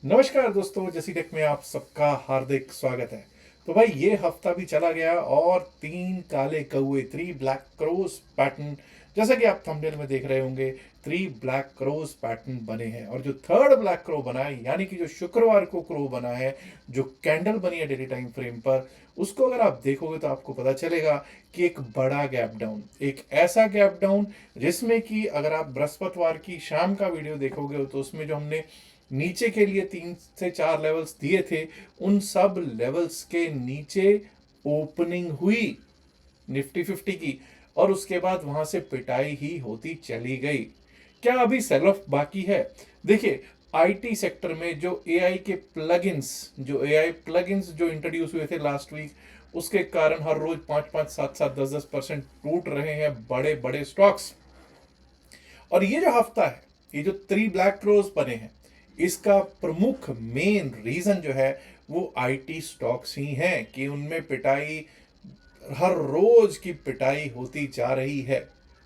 नमस्कार दोस्तों, जैसी टेक में आप सबका हार्दिक स्वागत है। तो भाई ये हफ्ता भी चला गया और तीन काले कौए, थ्री ब्लैक क्रोस पैटर्न, जैसा कि आप थंबनेल में देख रहे होंगे, थ्री ब्लैक क्रोस पैटर्न बने हैं। और जो थर्ड ब्लैक क्रो बना है, यानी कि जो शुक्रवार को क्रो बना है, जो कैंडल बनी है डेली टाइम फ्रेम पर, उसको अगर आप देखोगे तो आपको पता चलेगा कि एक बड़ा गैप डाउन, एक ऐसा गैप डाउन जिसमें कि अगर आप बृहस्पतिवार की शाम का वीडियो देखोगे तो उसमें जो हमने नीचे के लिए 3 से 4 लेवल्स दिए थे, उन सब लेवल्स के नीचे ओपनिंग हुई निफ्टी 50 की, और उसके बाद वहां से पिटाई ही होती चली गई। क्या अभी सेल ऑफ बाकी है? देखिए, आईटी सेक्टर में जो एआई के प्लगइन्स, जो एआई प्लगइन्स जो इंट्रोड्यूस हुए थे लास्ट वीक, उसके कारण हर रोज 5-5, 7-7, 10-10% टूट रहे हैं बड़े बड़े स्टॉक्स। और ये जो हफ्ता है, ये जो थ्री ब्लैक क्रोज बने हैं, इसका प्रमुख मेन रीजन जो है वो आईटी स्टॉक्स ही हैं कि उनमें पिटाई, हर रोज की पिटाई होती जा रही है।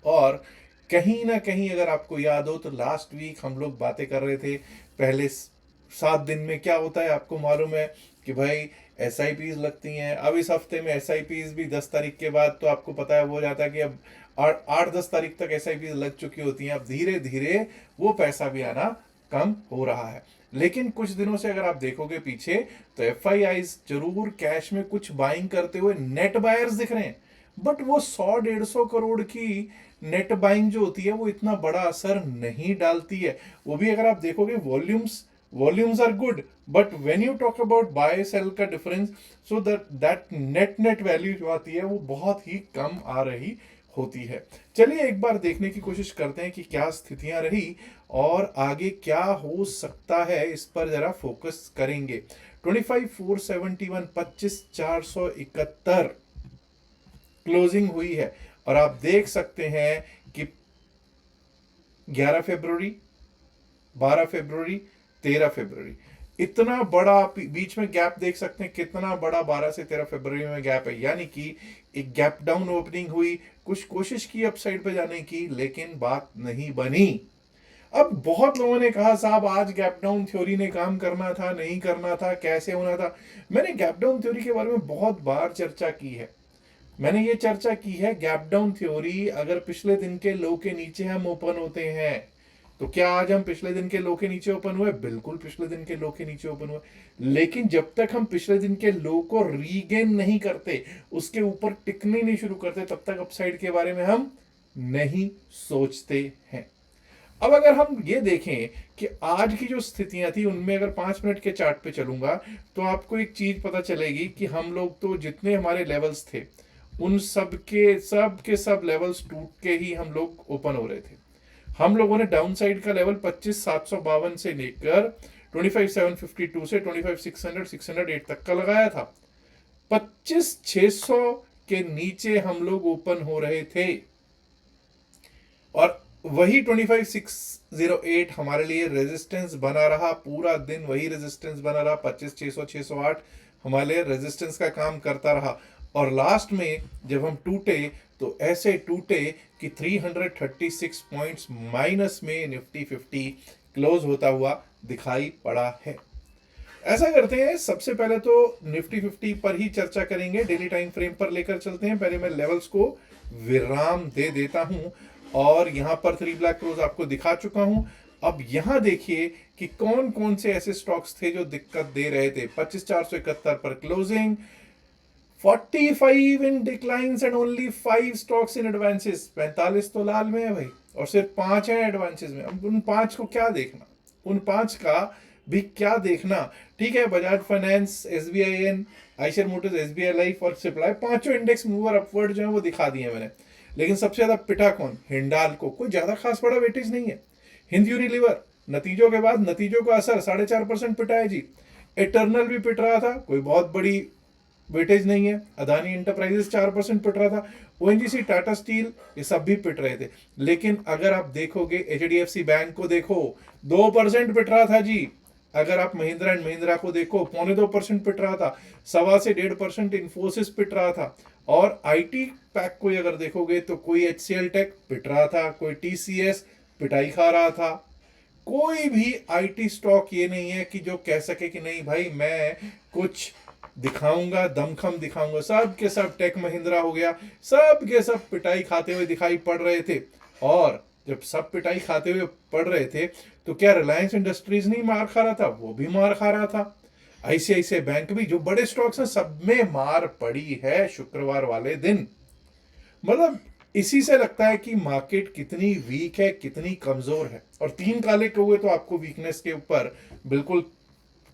और कहीं ना कहीं अगर आपको याद हो तो लास्ट वीक हम लोग बातें कर रहे थे, पहले 7 दिन में क्या होता है आपको मालूम है कि भाई एस आई पीज लगती हैं। अब इस हफ्ते में एस आई पीज भी 10 तारीख के बाद तो आपको पता है वो हो जाता है कि अब 8-10 तारीख तक एस आई पीज लग चुकी होती हैं। अब धीरे धीरे वो पैसा भी आना कम हो रहा है। लेकिन कुछ दिनों से अगर आप देखोगे पीछे, तो एफ आई आईज जरूर कैश में कुछ बाइंग करते हुए नेट बायर्स दिख रहे हैं, बट वो 100-150 करोड़ की नेट बाइंग जो होती है वो इतना बड़ा असर नहीं डालती है। वो भी अगर आप देखोगे volumes are good, but when you talk about buy sell का difference, so that net net value जो आती है वो बहुत ही कम आ रही होती है। चलिए एक बार देखने की कोशिश करते हैं कि क्या स्थितियां रही और आगे क्या हो सकता है, इस पर जरा फोकस करेंगे। 25,471, 25,471 क्लोजिंग हुई है। और आप देख सकते हैं कि 11 फरवरी, 12 फरवरी, 13 फरवरी, इतना बड़ा बीच में गैप देख सकते हैं, कितना बड़ा 12 से 13 फरवरी में गैप है। यानी कि एक गैप डाउन ओपनिंग हुई, कुछ कोशिश की अपसाइड पे जाने की, लेकिन बात नहीं बनी। अब बहुत लोगों ने कहा साहब आज गैप डाउन थ्योरी ने काम करना था, नहीं करना था, कैसे होना था। मैंने गैप डाउन थ्योरी के बारे में बहुत बार चर्चा की है। मैंने ये चर्चा की है, गैप डाउन थ्योरी, अगर पिछले दिन के लो के नीचे हम ओपन होते हैं, तो क्या आज हम पिछले दिन के लो के नीचे ओपन हुए? बिल्कुल पिछले दिन के लो के नीचे ओपन हुए। लेकिन जब तक हम पिछले दिन के लो को रीगेन नहीं करते, उसके ऊपर टिकने नहीं शुरू करते, तब तक अपसाइड के बारे में हम नहीं सोचते हैं। अब अगर हम ये देखें कि आज की जो स्थितियां थी उनमें अगर 5 मिनट के चार्ट पे चलूंगा, तो आपको एक चीज पता चलेगी कि हम लोग तो जितने हमारे लेवल्स थे, उन सब लेवल्स टूट के ही हम लोग ओपन हो रहे थे। हम लोगों ने डाउन साइड का लेवल 25,752 से लेकर 25,752 से 25,600 608 तक का लगाया था। 25,600 के नीचे हम लोग ओपन हो रहे थे, और वही 25,608 हमारे लिए रेजिस्टेंस बना रहा पूरा दिन। वही रेजिस्टेंस बना रहा, 25,600 608 हमारे लिए रेजिस्टेंस का काम करता रहा। और लास्ट में जब हम टूटे तो ऐसे टूटे कि 336 पॉइंट्स माइनस में निफ्टी 50 क्लोज होता हुआ दिखाई पड़ा है। ऐसा करते हैं, सबसे पहले तो निफ्टी 50 पर ही चर्चा करेंगे, डेली टाइम फ्रेम पर लेकर चलते हैं। पहले मैं लेवल्स को विराम दे देता हूं, और यहां पर थ्री ब्लैक क्लोज आपको दिखा चुका हूं। अब यहां देखिए कि कौन कौन से ऐसे स्टॉक्स थे जो दिक्कत दे रहे थे। 25,471 पर closing, 45 in declines and only 5 stocks in advances. 45 तो लाल में है भाई, और सिर्फ 5 है एडवांसेस में। अब उन 5 को क्या देखना, उन 5 का भी क्या देखना। ठीक है, Bajaj finance, SBI, Eicher Motors, SBI life और सिप्लाई, पांचों इंडेक्स मूवर अपवर्ड जो है वो दिखा दिए मैंने। लेकिन सबसे ज्यादा पिटा कौन? हिंडाल को। कोई ज्यादा खास बड़ा वेटेज नहीं है। हिंद यूनिलीवर नतीजों के बाद, नतीजों का असर 4.5% पिटा है जी। एटर्नल भी पिट रहा था, कोई बहुत बड़ी वेटेज नहीं है। अदानी इंटरप्राइजेस 4% पिट रहा था। ओएनजीसी, टाटा स्टील, ये सब भी पिट रहे थे। लेकिन अगर आप देखोगे एचडीएफसी बैंक को देखो, 2% पिट रहा था जी। अगर आप महिंद्रा एंड महिंद्रा को देखो, 2.25% पिट रहा था। 1.25 से 1.5% इन्फोसिस पिट रहा था। और आईटी पैक को अगर देखोगे तो कोई एचसीएल टेक पिट रहा था, कोई टीसीएस पिटाई खा रहा था। कोई भी आईटी स्टॉक ये नहीं है कि जो कह सके कि नहीं भाई मैं कुछ दिखाऊंगा, दमखम दिखाऊंगा। सब के सब टेक महिंद्रा हो गया, सब के सब पिटाई खाते हुए दिखाई पड़ रहे थे। और जब सब पिटाई खाते हुए पड़ रहे थे तो क्या रिलायंस इंडस्ट्रीज नहीं मार खा रहा था? वो भी मार खा रहा था। आईसीआईसीआई बैंक भी, जो बड़े स्टॉक्स हैं, सब में मार पड़ी है शुक्रवार वाले दिन। मतलब इसी से लगता है कि मार्केट कितनी वीक है, कितनी कमजोर है। और तीन काले कौवे तो आपको वीकनेस के ऊपर बिल्कुल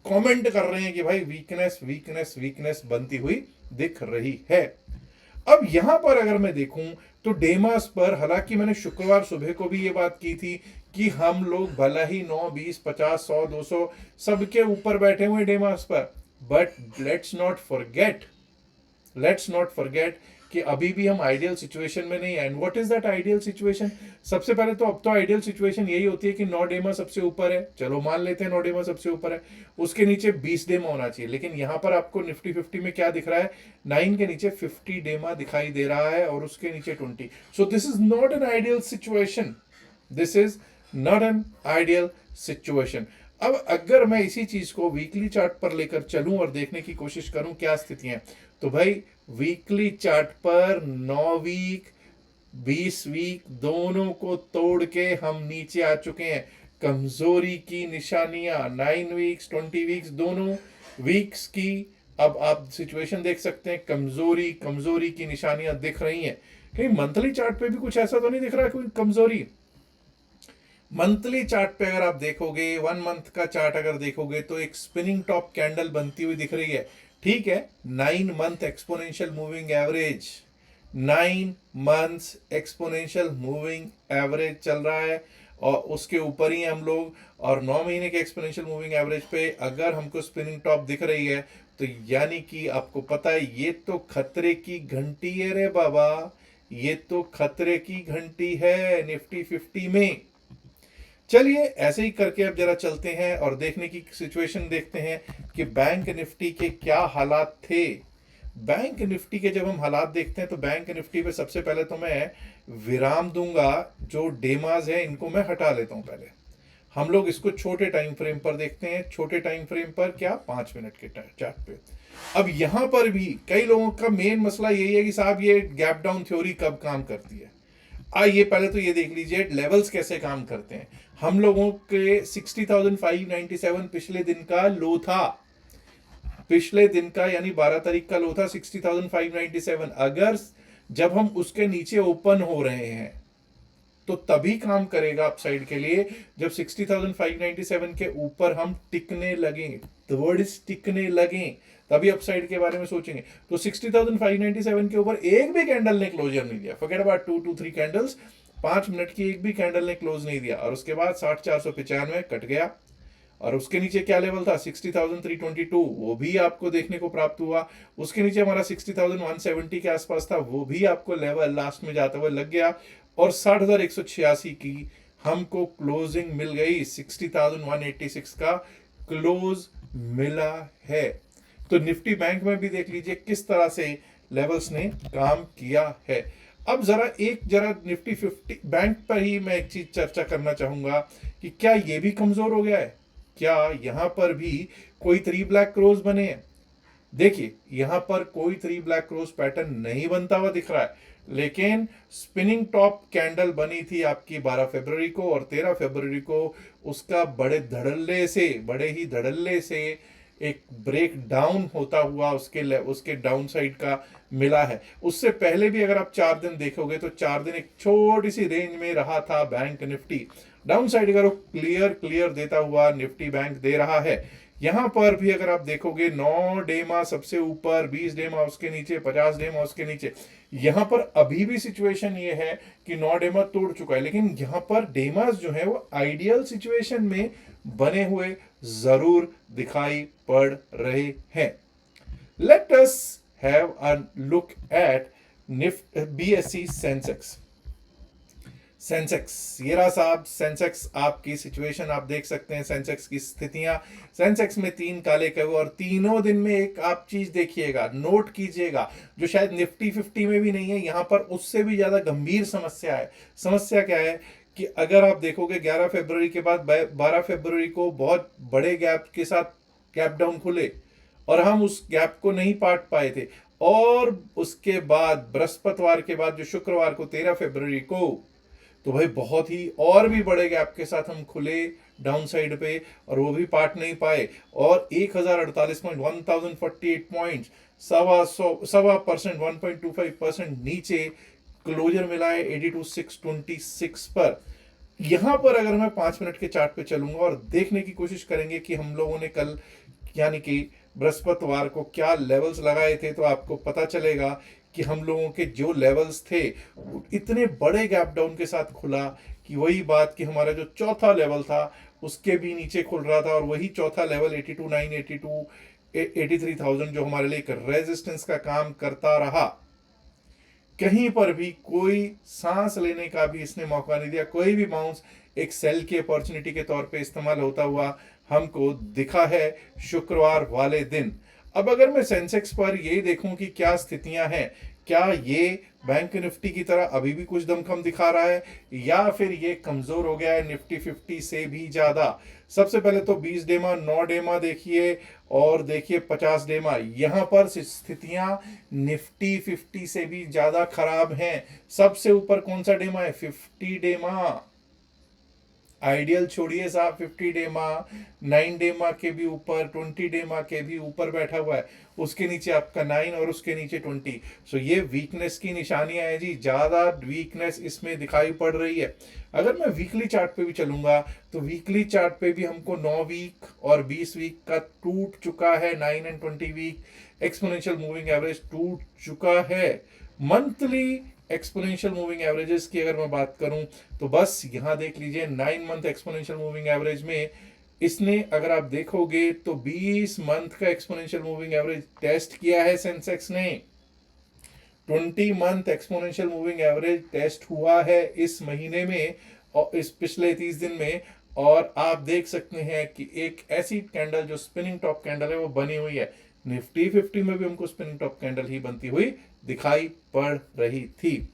कमेंट कर रहे हैं कि भाई वीकनेस वीकनेस वीकनेस बनती हुई दिख रही है। अब यहां पर अगर मैं देखूं तो डेमास पर, हालांकि मैंने शुक्रवार सुबह को भी ये बात की थी कि हम लोग भला ही 9, 20, 50, 100, 200 सबके ऊपर बैठे हुए डेमास पर, बट लेट्स नॉट फॉरगेट कि अभी भी हम आइडियल सिचुएशन में नहीं है। And what is that ideal situation? सबसे पहले तो अब तो आइडियल सिचुएशन यही होती है कि 9 डेमा सबसे ऊपर है, चलो मान लेते हैं 9 डेमा सबसे ऊपर है, उसके नीचे 20 डेमा होना चाहिए। लेकिन यहां पर आपको निफ्टी 50 में क्या दिख रहा है? 9 के नीचे 50 डेमा दिखाई दे रहा है और उसके नीचे 20। So this is not an ideal situation, this is not an ideal situation. अब अगर मैं इसी चीज को वीकली चार्ट पर लेकर चलूं और देखने की कोशिश करूं क्या स्थितियां, तो भाई वीकली चार्ट पर 9 वीक, 20 वीक दोनों को तोड़ के हम नीचे आ चुके हैं। कमजोरी की निशानियां 9 वीक्स, 20 वीक्स, दोनों वीक्स की अब आप सिचुएशन देख सकते हैं। कमजोरी कमजोरी की निशानियां दिख रही हैं। कहीं मंथली चार्ट पे भी कुछ ऐसा तो नहीं दिख रहा कोई कमजोरी? मंथली चार्ट पे अगर आप देखोगे, 1 मंथ का चार्ट अगर देखोगे तो एक स्पिनिंग टॉप कैंडल बनती हुई दिख रही है। ठीक है, 9 month exponential moving average, 9 months exponential moving average चल रहा है और उसके ऊपर ही हम लोग। और 9 महीने के एक्सपोनेंशियल मूविंग एवरेज पे अगर हमको स्पिनिंग टॉप दिख रही है तो यानी कि आपको पता है ये तो खतरे की घंटी है रे बाबा, ये तो खतरे की घंटी है निफ्टी 50 में। चलिए ऐसे ही करके अब जरा चलते हैं और देखने की सिचुएशन देखते हैं कि बैंक निफ्टी के क्या हालात थे। बैंक निफ्टी के जब हम हालात देखते हैं तो बैंक निफ्टी पे सबसे पहले तो मैं विराम दूंगा। जो डेमाज है इनको मैं हटा लेता हूं। पहले हम लोग इसको छोटे टाइम फ्रेम पर देखते हैं। छोटे टाइम फ्रेम पर क्या, 5 मिनट के चार्ट पे। अब यहां पर भी कई लोगों का मेन मसला यही है कि साहब ये गैप डाउन थ्योरी कब काम करती है। आइए पहले तो ये देख लीजिए लेवल्स कैसे काम करते हैं। हम लोगों के 60,597 पिछले दिन का लो था, पिछले दिन का यानी 12 तारीख का लो था 60,597। अगर जब हम उसके नीचे ओपन हो रहे हैं तो तभी काम करेगा अपसाइड के लिए जब 60,597 के ऊपर हम टिकने लगे। द वर्ड इज टिकने लगे, तभी अपसाइड के बारे में सोचेंगे। तो 60,597 के ऊपर एक भी कैंडल ने क्लोजर नहीं दिया। Forget about 2 to 3 candles, 5 minute की एक भी कैंडल ने क्लोज नहीं दिया। और उसके बाद 60,495 कट गया। और उसके नीचे क्या लेवल था, 60,322, वो भी आपको देखने को प्राप्त हुआ। उसके नीचे हमारा 60,170 के आसपास था, वो भी आपको लेवल लास्ट में जाते हुए लग गया। और 60,186 की हमको क्लोजिंग मिल गई, 60,186 का क्लोज मिला है। तो निफ्टी बैंक में भी देख लीजिए किस तरह से लेवल्स ने काम किया है। अब जरा निफ्टी 50 बैंक पर ही मैं एक चीज चर्चा करना चाहूंगा कि क्या ये भी कमजोर हो गया है? क्या यहां पर भी कोई 3 ब्लैक क्रोज बने हैं? देखिए यहां पर कोई 3 ब्लैक क्रोज पैटर्न नहीं बनता हुआ दिख रहा है, लेकिन स्पिनिंग टॉप कैंडल बनी थी आपकी 12 फरवरी को और 13 फरवरी को उसका बड़े ही धड़ल्ले से एक ब्रेक डाउन होता हुआ उसके डाउन साइड का मिला है। उससे पहले भी अगर आप 4 दिन देखोगे तो 4 दिन एक छोटी सी रेंज में रहा था बैंक निफ्टी। डाउन साइड अगर क्लियर देता हुआ निफ्टी बैंक दे रहा है। यहां पर भी अगर आप देखोगे 9 डेमा सबसे ऊपर, 20 डेमा उसके नीचे, 50 डेमा उसके नीचे। यहां पर अभी भी सिचुएशन ये है कि 9 डेमा तोड़ चुका है, लेकिन यहां पर डेमास जो है वो आइडियल सिचुएशन में बने हुए जरूर दिखाई पड़ रहे हैं। Let us have a look at BSE Sensex. ये रहा साहब सेंसेक्स, आपकी सिचुएशन आप देख सकते हैं। सेंसेक्स की स्थितियां, सेंसेक्स में 3 काले कौवे और तीनों दिन में एक आप चीज देखिएगा, नोट कीजिएगा, जो शायद निफ्टी 50 में भी नहीं है, यहां पर उससे भी ज्यादा गंभीर समस्या है। समस्या क्या है कि अगर आप देखोगे 11 फरवरी के बाद 12 फरवरी को बहुत बड़े गैप के साथ गैप डाउन खुले और हम उस गैप को नहीं पाट पाए थे, और उसके बाद बृहस्पतिवार के बाद जो शुक्रवार को 13 फरवरी को, तो भाई बहुत ही और भी बड़े गैप के साथ हम खुले डाउन साइड पे, और वो भी पाट नहीं पाए, और 1048 पॉइंट 1048 पॉइंट्स, सवा परसेंट 1.25% नीचे क्लोजर मिला है 82,626 पर। यहां पर अगर मैं 5 मिनट के चार्ट पे चलूंगा और देखने की कोशिश करेंगे कि हम लोगों ने कल यानी कि बृहस्पतिवार को क्या लेवल्स लगाए थे, तो आपको पता चलेगा कि हम लोगों के जो लेवल्स थे इतने बड़े गैप डाउन के साथ खुला कि वही बात कि हमारा जो चौथा लेवल था उसके भी नीचे खुल रहा था, और वही चौथा लेवल 82,982 83,000 जो हमारे लिए एक रेजिस्टेंस का काम करता रहा। कहीं पर भी कोई सांस लेने का भी इसने मौका नहीं दिया। कोई भी बाउंस एक सेल की अपॉर्चुनिटी के तौर पे इस्तेमाल होता हुआ हमको दिखा है शुक्रवार वाले दिन। अब अगर मैं सेंसेक्स पर यही देखूं कि क्या स्थितियां हैं, क्या ये बैंक निफ्टी की तरह अभी भी कुछ दमखम दिखा रहा है, या फिर ये कमजोर हो गया है निफ्टी 50 से भी ज्यादा। सबसे पहले तो 20 डेमा 9 डेमा देखिए, और देखिए 50 डेमा, यहां पर स्थितियां निफ्टी 50 से भी ज्यादा खराब हैं। सबसे ऊपर कौन सा डेमा है? 50 डेमा। आइडियल छोड़िए साहब, 50 डेमा 9 डेमा के भी ऊपर, 20 डेमा के भी ऊपर बैठा हुआ है, उसके नीचे आपका 9 और उसके नीचे 20। सो ये वीकनेस की निशानियां हैं जी, ज्यादा वीकनेस इसमें दिखाई पड़ रही है। अगर मैं वीकली चार्ट पे भी चलूंगा तो वीकली चार्ट पे भी हमको 9 वीक और 20 वीक का टूट चुका है, 9 and 20 week exponential moving average टूट चुका है। मंथली एक्सपोनेंशियल मूविंग एवरेजेस की अगर मैं बात करूं तो बस यहां देख लीजिए 9 मंथ एक्सपोनेंशियल मूविंग एवरेज में इसने, अगर आप देखोगे तो 20 मंथ का एक्सपोनेंशियल मूविंग एवरेज टेस्ट किया है सेंसेक्स ने। 20 month exponential moving average test हुआ है इस महीने में और इस पिछले 30 दिन में, और आप देख सकते हैं कि एक ऐसी कैंडल जो स्पिनिंग टॉप कैंडल है वो बनी हुई है। निफ्टी 50 में भी हमको स्पिनिंग टॉप कैंडल ही बनती हुई दिखाई पड़ रही थी।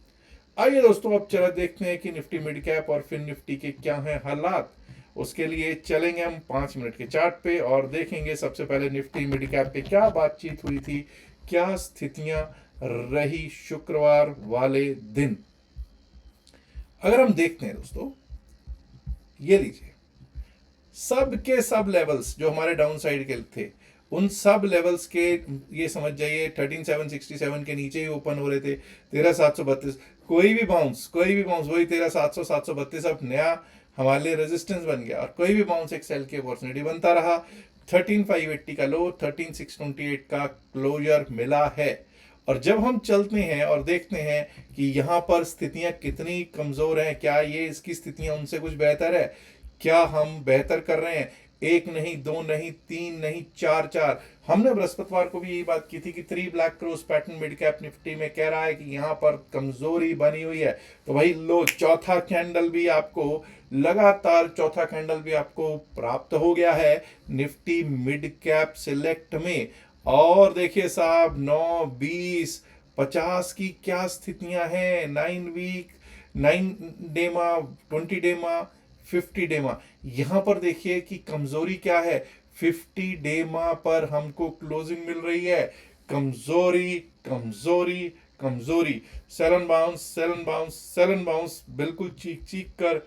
आइए दोस्तों अब चला देखते हैं कि निफ्टी मिड कैप और फिर निफ्टी के क्या हैं हालात। उसके लिए चलेंगे हम 5 मिनट के चार्ट पे और देखेंगे सबसे पहले निफ्टी मिड कैप पे क्या बातचीत हुई थी, क्या स्थितियां रही शुक्रवार वाले दिन। अगर हम देखते हैं दोस्तों, ये लीजिए सब के सब लेवल्स जो हमारे डाउन साइड के थे, उन सब लेवल्स के ये समझ जाइए 13,767 के नीचे ही ओपन हो रहे थे। 13,732 कोई भी बाउंस वही 13,700 732 अब नया हमारे लिए रेजिस्टेंस बन गया, और कोई भी बाउंस एक सेल की अपॉर्चुनिटी बनता रहा। 13,580 का लो, 13,628 का क्लोजर मिला है। और जब हम चलते हैं और देखते हैं कि यहाँ पर स्थितियां कितनी कमजोर हैं, क्या ये इसकी स्थितियां उनसे कुछ बेहतर है, क्या हम बेहतर कर रहे हैं, एक नहीं, दो नहीं, तीन नहीं, चार चार। हमने बृहस्पतिवार को भी यही बात की थी कि 3 black cross pattern mid cap Nifty में कह रहा है कि यहाँ पर कमजोरी बनी हुई है। तो भाई लो, चौथा कैंडल भी आपको लगातार चौथा कैंडल भी आपको प्राप्त हो गया है निफ्टी मिड कैप सिलेक्ट में। और देखिए साहब 9 20 50 की क्या स्थितियां हैं, 9 वीक 9 डेमा 20 डेमा 50 डेमा। यहां पर देखिए कि कमजोरी क्या है, 50 डेमा पर हमको क्लोजिंग मिल रही है। कमजोरी कमजोरी कमजोरी, Selan bounce Selan bounce Selan bounce, बिल्कुल चीख चीख कर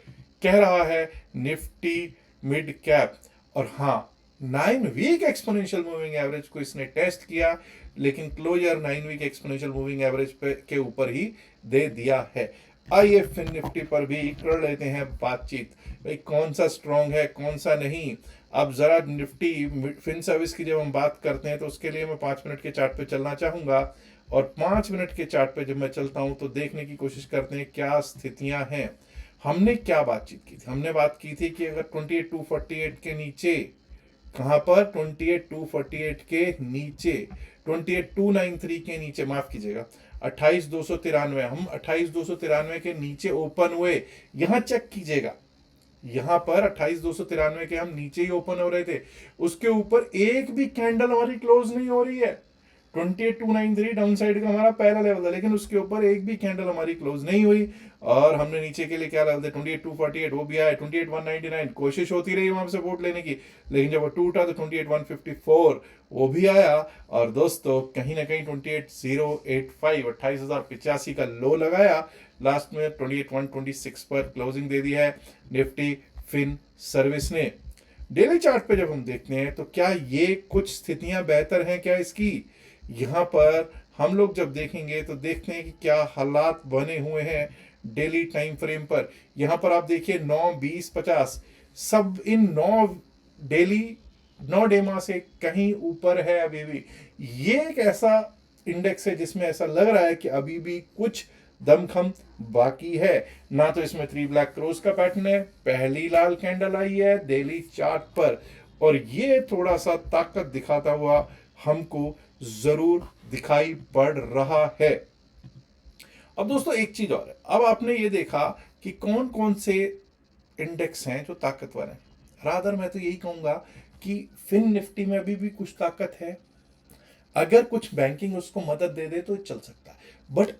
कह रहा है निफ्टी मिड कैप। और हाँ, 9 वीक एक्सपोनेंशियल मूविंग एवरेज को इसने टेस्ट किया, लेकिन closure 9 week exponential moving average के ऊपर ही दे दिया है। आइए फिन निफ्टी पर भी कर लेते हैं बातचीत, भाई कौन सा स्ट्रांग है कौन सा नहीं। अब जरा निफ्टी फिन सर्विस की जब हम बात करते हैं तो उसके लिए मैं 5 मिनट के चार्ट पे चलना चाहूंगा, और 5 मिनट के चार्ट पे जब मैं चलता हूं तो देखने की कोशिश करते हैं क्या स्थितियां हैं। हमने क्या बातचीत की थी, हमने बात की थी कि अगर 28,248 के नीचे, कहां पर 28,248 के नीचे, 28,293 के नीचे, माफ कीजिएगा 28,293, हम 28,293 के नीचे ओपन हुए। यहां चेक कीजिएगा, यहां पर 28,293 के हम नीचे ही ओपन हो रहे थे, उसके ऊपर एक भी कैंडल हमारी क्लोज नहीं हो रही है। 28,293 डाउन साइड का हमारा पहला लेवल था, लेकिन उसके ऊपर एक भी कैंडल हमारी क्लोज नहीं हुई और हमने नीचे के लिए क्या लेवल थे 28,248 वो भी आया, 28,199 कोशिश होती रही वहां से सपोर्ट लेने की, लेकिन जब वो टूटा तो 28,154 वो भी आया। और दोस्तों कहीं ना कहीं 28,085 28,085 का लो लगाया, लास्ट में 28,126 पर क्लोजिंग दे दी है निफ्टी फिन सर्विस ने। डेली चार्ट पे जब हम देखते हैं तो क्या ये कुछ स्थितियां बेहतर हैं क्या इसकी? यहां पर हम लोग जब देखेंगे तो देखते हैं कि क्या हालात बने हुए हैं डेली टाइम फ्रेम पर। यहां पर आप देखिए 9, 20, 50 सब इन 9 डेमा से कहीं ऊपर है अभी भी। ये एक ऐसा इंडेक्स है जिसमें ऐसा लग रहा है कि अभी भी कुछ दमखम बाकी है। ना तो इसमें 3 ब्लैक क्रोस का पैटर्न है, पहली लाल कैंडल आई है डेली चार्ट पर, और ये थोड़ा सा ताकत दिखाता हुआ हमको जरूर दिखाई पड़ रहा है। अब दोस्तों एक चीज और है, अब आपने ये देखा कि कौन कौन से इंडेक्स हैं जो ताकतवर हैं। रादर मैं तो यही कहूंगा कि फिन निफ्टी में अभी भी कुछ ताकत है, अगर कुछ बैंकिंग उसको मदद दे दे तो चल सकता है। बट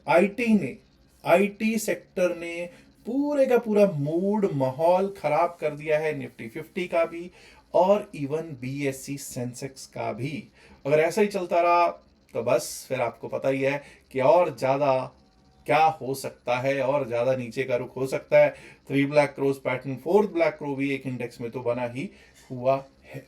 आईटी सेक्टर ने पूरे का पूरा मूड माहौल खराब कर दिया है, निफ्टी 50 का भी और इवन बीएससी सेंसेक्स का भी। अगर ऐसा ही चलता रहा तो बस फिर आपको पता ही है कि और ज्यादा क्या हो सकता है, और ज्यादा नीचे का रुख हो सकता है। 3 black cross pattern, 4th black crow भी एक इंडेक्स में तो बना ही हुआ है।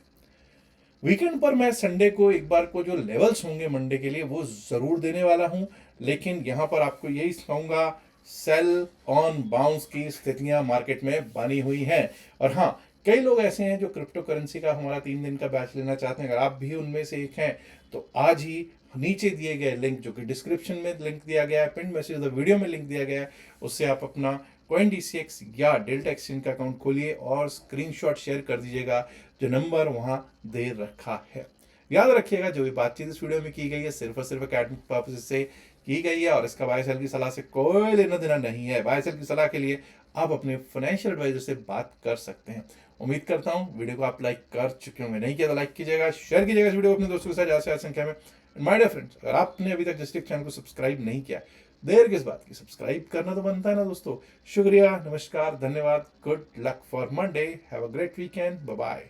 वीकेंड पर मैं संडे को एक बार को जो लेवल्स होंगे मंडे के लिए वो जरूर देने वाला हूं, लेकिन यहां पर आपको यही कहूंगा सेल ऑन बाउंस की स्थितियां मार्केट में बनी हुई हैं। और हाँ, कई लोग ऐसे हैं जो क्रिप्टो करेंसी का हमारा 3 दिन का बैच लेना चाहते हैं। अगर आप भी उनमें से एक हैं तो आज ही नीचे दिए गए लिंक, जो कि डिस्क्रिप्शन में लिंक दिया गया है, पिन मैसेज वीडियो में लिंक दिया गया है, उससे आप अपना CoinDCX या डेल्टा एक्सचेंज का अकाउंट खोलिए और स्क्रीनशॉट शेयर कर दीजिएगा जो नंबर वहां दे रखा है। याद रखिएगा जो भी बातचीत इस वीडियो में की गई है सिर्फ और सिर्फ एकेडमिक पर्पज से की गई है और इसका बाय सेल की सलाह से कोई लेना देना नहीं है। बाय सेल की सलाह के लिए आप अपने फाइनेंशियल एडवाइजर से बात कर सकते हैं। उम्मीद करता हूं वीडियो को आप लाइक कर चुके होंगे, नहीं किया तो लाइक कीजिएगा, शेयर कीजिएगा इस वीडियो को अपने दोस्तों के साथ ज्यादा से ज्यादा संख्या में। माय डियर फ्रेंड्स, अगर आपने अभी तक जस्टिक चैनल को सब्सक्राइब नहीं किया, देर किस बात की, सब्सक्राइब करना तो बनता है ना दोस्तों। शुक्रिया, नमस्कार, धन्यवाद, good luck for Monday, have a great weekend, bye bye.